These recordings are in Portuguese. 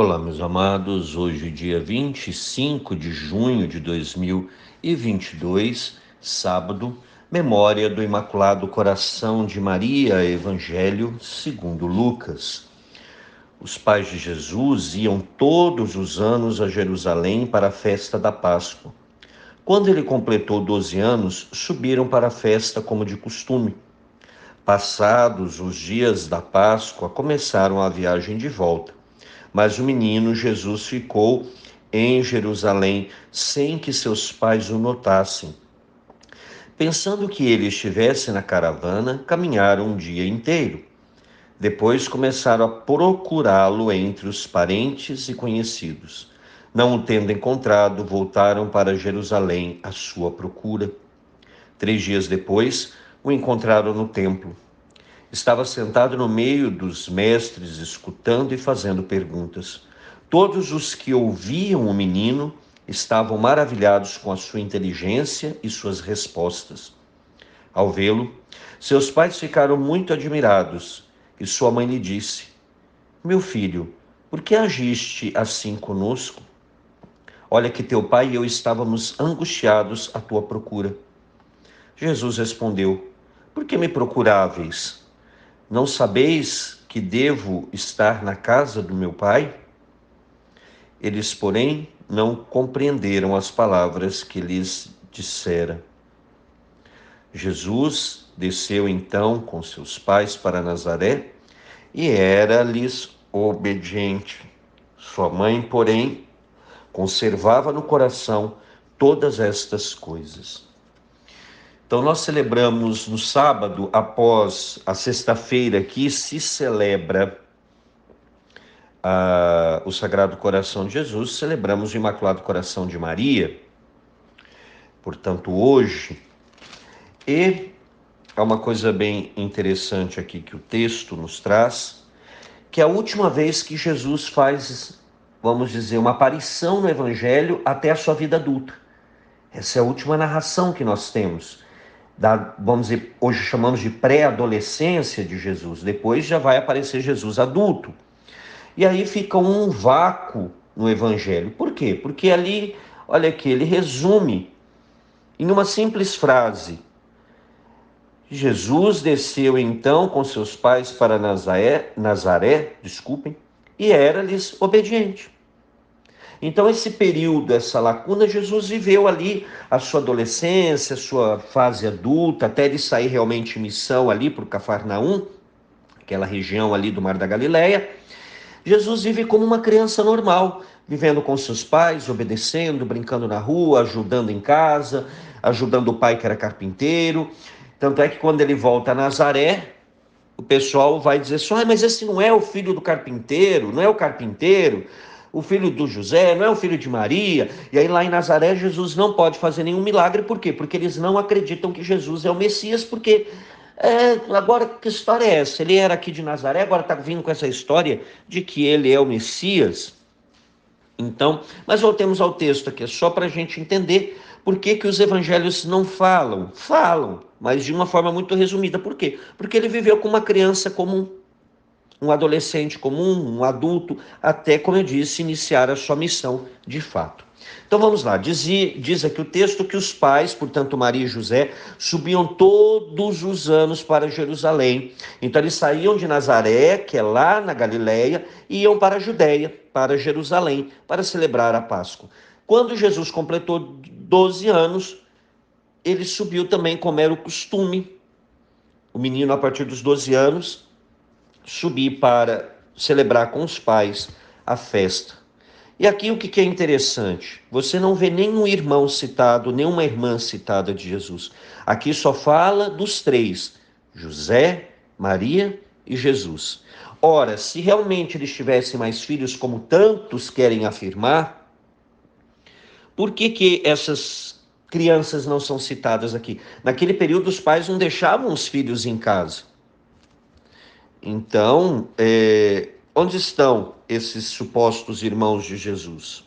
Olá, meus amados. Hoje, dia 25 de junho de 2022, sábado, memória do Imaculado Coração de Maria, Evangelho segundo Lucas. Os pais de Jesus iam todos os anos a Jerusalém para a festa da Páscoa. Quando ele completou 12 anos, subiram para a festa como de costume. Passados os dias da Páscoa, começaram a viagem de volta. Mas o menino Jesus ficou em Jerusalém sem que seus pais o notassem. Pensando que ele estivesse na caravana, caminharam um dia inteiro. Depois começaram a procurá-lo entre os parentes e conhecidos. Não o tendo encontrado, voltaram para Jerusalém à sua procura. 3 dias depois, o encontraram no templo. Estava sentado no meio dos mestres, escutando e fazendo perguntas. Todos os que ouviam o menino estavam maravilhados com a sua inteligência e suas respostas. Ao vê-lo, seus pais ficaram muito admirados e sua mãe lhe disse: Meu filho, por que agiste assim conosco? Olha que teu pai e eu estávamos angustiados à tua procura. Jesus respondeu: Por que me procuráveis? Não sabeis que devo estar na casa do meu pai? Eles, porém, não compreenderam as palavras que lhes dissera. Jesus desceu então com seus pais para Nazaré e era-lhes obediente. Sua mãe, porém, conservava no coração todas estas coisas. Então, nós celebramos no sábado, após a sexta-feira, que se celebra o Sagrado Coração de Jesus, celebramos o Imaculado Coração de Maria, portanto, hoje. E há uma coisa bem interessante aqui que o texto nos traz, que é a última vez que Jesus faz, vamos dizer, uma aparição no Evangelho até a sua vida adulta. Essa é a última narração que nós temos. Vamos dizer, hoje chamamos de pré-adolescência de Jesus. Depois já vai aparecer Jesus adulto. E aí fica um vácuo no Evangelho. Por quê? Porque ali, olha aqui, ele resume em uma simples frase. Jesus desceu então com seus pais para Nazaré, e era-lhes obediente. Então, esse período, essa lacuna, Jesus viveu ali a sua adolescência, a sua fase adulta, até ele sair realmente em missão ali para o Cafarnaum, aquela região ali do Mar da Galileia. Jesus vive como uma criança normal, vivendo com seus pais, obedecendo, brincando na rua, ajudando em casa, ajudando o pai que era carpinteiro. Tanto é que quando ele volta a Nazaré, o pessoal vai dizer assim: mas esse não é o filho do carpinteiro, não é o carpinteiro, o filho do José, não é o filho de Maria. E aí lá em Nazaré, Jesus não pode fazer nenhum milagre. Por quê? Porque eles não acreditam que Jesus é o Messias, porque agora que história é essa? Ele era aqui de Nazaré, agora está vindo com essa história de que ele é o Messias. Então, mas voltemos ao texto aqui, só para a gente entender por que os evangelhos não falam. Falam, mas de uma forma muito resumida. Por quê? Porque ele viveu com uma criança comum, um adolescente comum, um adulto, até, como eu disse, iniciar a sua missão de fato. Então vamos lá, diz aqui o texto que os pais, portanto Maria e José, subiam todos os anos para Jerusalém. Então eles saíam de Nazaré, que é lá na Galileia, e iam para a Judéia, para Jerusalém, para celebrar a Páscoa. Quando Jesus completou 12 anos, ele subiu também, como era o costume, o menino a partir dos 12 anos, subir para celebrar com os pais a festa. E aqui o que é interessante, você não vê nenhum irmão citado, nenhuma irmã citada de Jesus. Aqui só fala dos três, José, Maria e Jesus. Ora, se realmente eles tivessem mais filhos, como tantos querem afirmar, por que essas crianças não são citadas aqui? Naquele período os pais não deixavam os filhos em casa. Então, onde estão esses supostos irmãos de Jesus?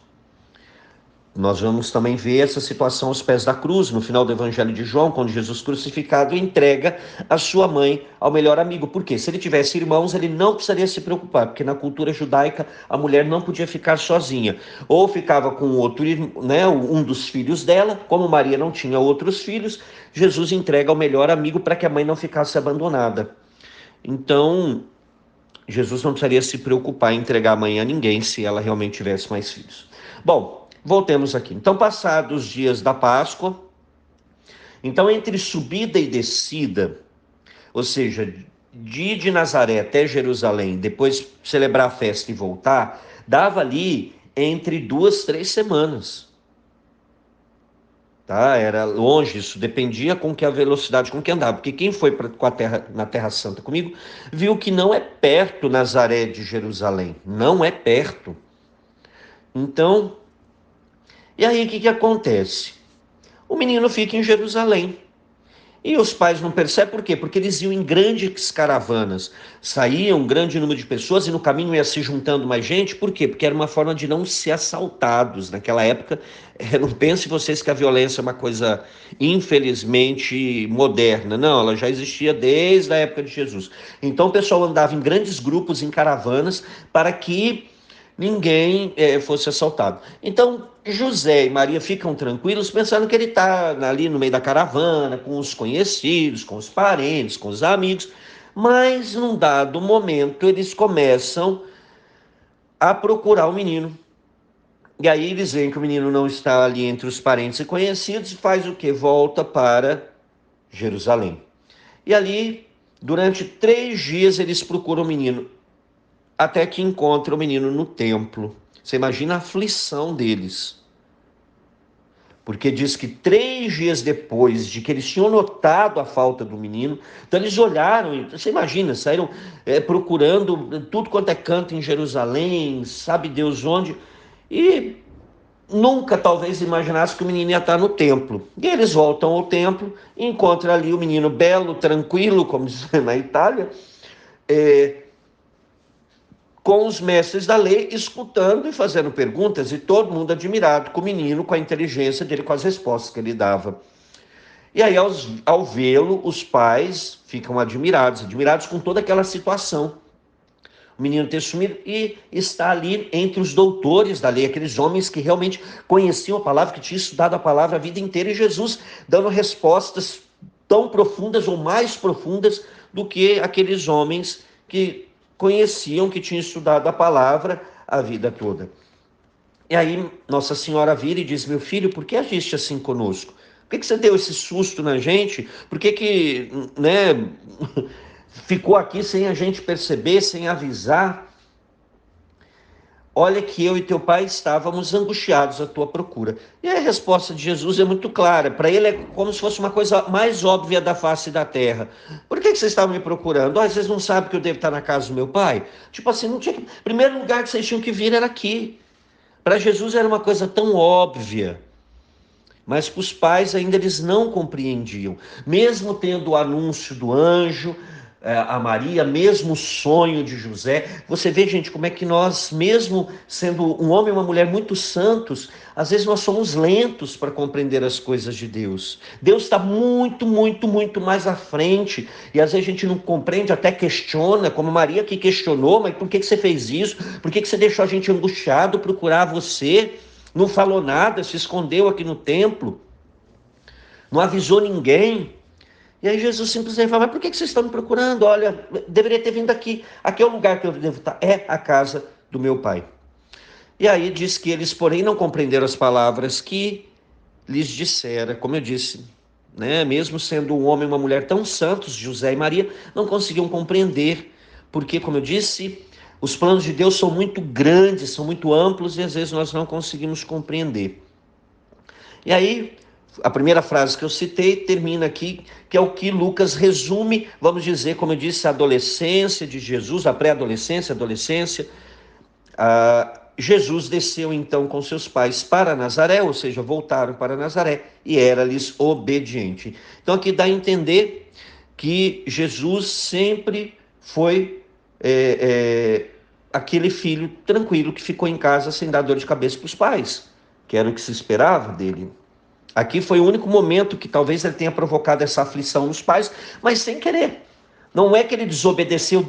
Nós vamos também ver essa situação aos pés da cruz, no final do Evangelho de João, quando Jesus crucificado entrega a sua mãe ao melhor amigo. Por quê? Se ele tivesse irmãos, ele não precisaria se preocupar, porque na cultura judaica a mulher não podia ficar sozinha. Ou ficava com outro, né, um dos filhos dela, como Maria não tinha outros filhos, Jesus entrega ao melhor amigo para que a mãe não ficasse abandonada. Então, Jesus não precisaria se preocupar em entregar a mãe a ninguém se ela realmente tivesse mais filhos. Bom, voltemos aqui. Então, passados os dias da Páscoa, então entre subida e descida, ou seja, de ir de Nazaré até Jerusalém, depois celebrar a festa e voltar, dava ali entre 2, 3 semanas. Tá? Era longe, isso dependia com que a velocidade com que andava, porque quem foi na Terra Santa comigo, viu que não é perto Nazaré de Jerusalém, não é perto. Então, e aí o que acontece? O menino fica em Jerusalém. E os pais não percebem por quê? Porque eles iam em grandes caravanas, saíam um grande número de pessoas e no caminho ia se juntando mais gente. Por quê? Porque era uma forma de não ser assaltados. Naquela época, não pense vocês que a violência é uma coisa infelizmente moderna. Não, ela já existia desde a época de Jesus. Então o pessoal andava em grandes grupos, em caravanas, para que ninguém fosse assaltado. Então José e Maria ficam tranquilos pensando que ele está ali no meio da caravana, com os conhecidos, com os parentes, com os amigos, mas num dado momento eles começam a procurar o menino. E aí eles veem que o menino não está ali entre os parentes e conhecidos e faz o quê? Volta para Jerusalém. E ali, durante 3 dias, eles procuram o menino, até que encontram o menino no templo. Você imagina a aflição deles. Porque diz que 3 dias depois de que eles tinham notado a falta do menino, então eles olharam, você imagina, saíram procurando tudo quanto é canto em Jerusalém, sabe Deus onde, e nunca talvez imaginasse que o menino ia estar no templo. E eles voltam ao templo e encontram ali o menino belo, tranquilo, como diz na Itália, com os mestres da lei, escutando e fazendo perguntas, e todo mundo admirado com o menino, com a inteligência dele, com as respostas que ele dava. E aí, ao vê-lo, os pais ficam admirados com toda aquela situação. O menino ter sumido e está ali entre os doutores da lei, aqueles homens que realmente conheciam a palavra, que tinham estudado a palavra a vida inteira, e Jesus dando respostas tão profundas ou mais profundas do que aqueles homens que conheciam, que tinham estudado a palavra a vida toda. E aí Nossa Senhora vira e diz: meu filho, por que agiste assim conosco? Por que você deu esse susto na gente? Por que né, ficou aqui sem a gente perceber, sem avisar? Olha que eu e teu pai estávamos angustiados à tua procura. E a resposta de Jesus é muito clara. Para ele é como se fosse uma coisa mais óbvia da face da terra. Por que vocês estavam me procurando? Vocês não sabem que eu devo estar na casa do meu pai? Tipo assim, não tinha que... primeiro lugar que vocês tinham que vir era aqui. Para Jesus era uma coisa tão óbvia. Mas para os pais ainda eles não compreendiam. Mesmo tendo o anúncio do anjo, a Maria, mesmo o sonho de José. Você vê, gente, como é que nós, mesmo sendo um homem e uma mulher muito santos, às vezes nós somos lentos para compreender as coisas de Deus. Deus está muito, muito, muito mais à frente. E às vezes a gente não compreende, até questiona, como Maria que questionou: mas por que você fez isso? Por que você deixou a gente angustiado procurar você? Não falou nada, se escondeu aqui no templo, não avisou ninguém. E aí Jesus simplesmente fala: mas por que vocês estão me procurando? Olha, deveria ter vindo aqui. Aqui é o lugar que eu devo estar. É a casa do meu pai. E aí diz que eles, porém, não compreenderam as palavras que lhes dissera. Como eu disse, né? Mesmo sendo um homem e uma mulher tão santos, José e Maria, não conseguiam compreender. Porque, como eu disse, os planos de Deus são muito grandes, são muito amplos e às vezes nós não conseguimos compreender. E aí, a primeira frase que eu citei termina aqui, que é o que Lucas resume, vamos dizer, como eu disse, a adolescência de Jesus, a pré-adolescência, adolescência. Jesus desceu então com seus pais para Nazaré, ou seja, voltaram para Nazaré, e era-lhes obediente. Então aqui dá a entender que Jesus sempre foi aquele filho tranquilo que ficou em casa sem dar dor de cabeça para os pais. que era o que se esperava dele. Aqui foi o único momento que talvez ele tenha provocado essa aflição nos pais, mas sem querer. Não é que ele desobedeceu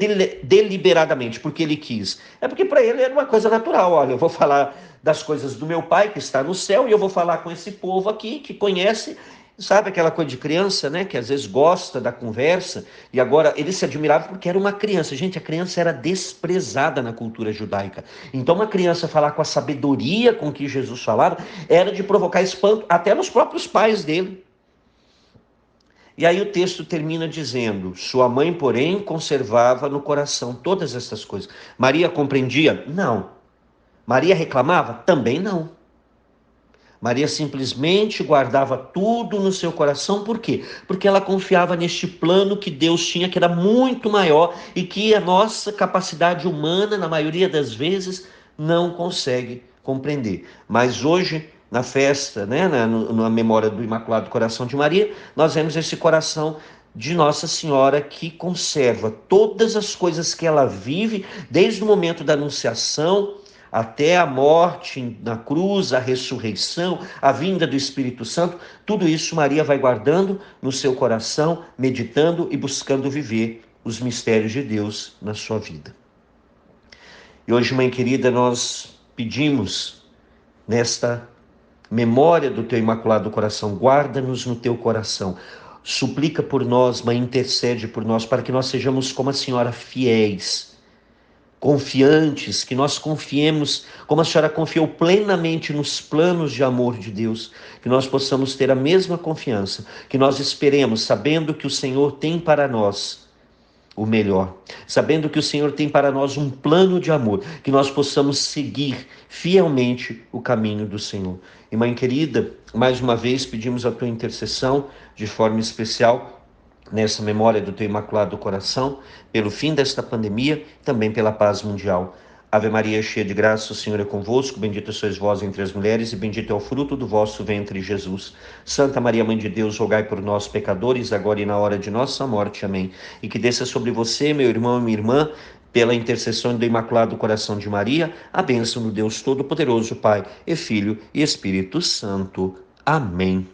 deliberadamente, porque ele quis. É porque para ele era uma coisa natural. Olha, eu vou falar das coisas do meu pai que está no céu e eu vou falar com esse povo aqui que conhece, sabe aquela coisa de criança, né? Que às vezes gosta da conversa. E agora ele se admirava porque era uma criança. Gente, a criança era desprezada na cultura judaica. Então uma criança falar com a sabedoria com que Jesus falava era de provocar espanto até nos próprios pais dele. E aí o texto termina dizendo: sua mãe, porém, conservava no coração todas essas coisas. Maria compreendia? Não. Maria reclamava? Também não. Maria simplesmente guardava tudo no seu coração, por quê? Porque ela confiava neste plano que Deus tinha, que era muito maior e que a nossa capacidade humana, na maioria das vezes, não consegue compreender. Mas hoje, na festa, né, na memória do Imaculado Coração de Maria, nós vemos esse coração de Nossa Senhora que conserva todas as coisas que ela vive, desde o momento da Anunciação até a morte na cruz, a ressurreição, a vinda do Espírito Santo, tudo isso Maria vai guardando no seu coração, meditando e buscando viver os mistérios de Deus na sua vida. E hoje, mãe querida, nós pedimos nesta memória do teu Imaculado Coração, guarda-nos no teu coração. Suplica por nós, mãe, intercede por nós, para que nós sejamos como a Senhora, fiéis, confiantes, que nós confiemos, como a senhora confiou plenamente nos planos de amor de Deus, que nós possamos ter a mesma confiança, que nós esperemos, sabendo que o Senhor tem para nós o melhor, sabendo que o Senhor tem para nós um plano de amor, que nós possamos seguir fielmente o caminho do Senhor. E mãe querida, mais uma vez pedimos a tua intercessão de forma especial nessa memória do teu Imaculado Coração, pelo fim desta pandemia, também pela paz mundial. Ave Maria, cheia de graça, o Senhor é convosco, bendita sois vós entre as mulheres, e bendito é o fruto do vosso ventre, Jesus. Santa Maria, Mãe de Deus, rogai por nós, pecadores, agora e na hora de nossa morte. Amém. E que desça sobre você, meu irmão e minha irmã, pela intercessão do Imaculado Coração de Maria, a bênção do Deus Todo-Poderoso, Pai e Filho e Espírito Santo. Amém.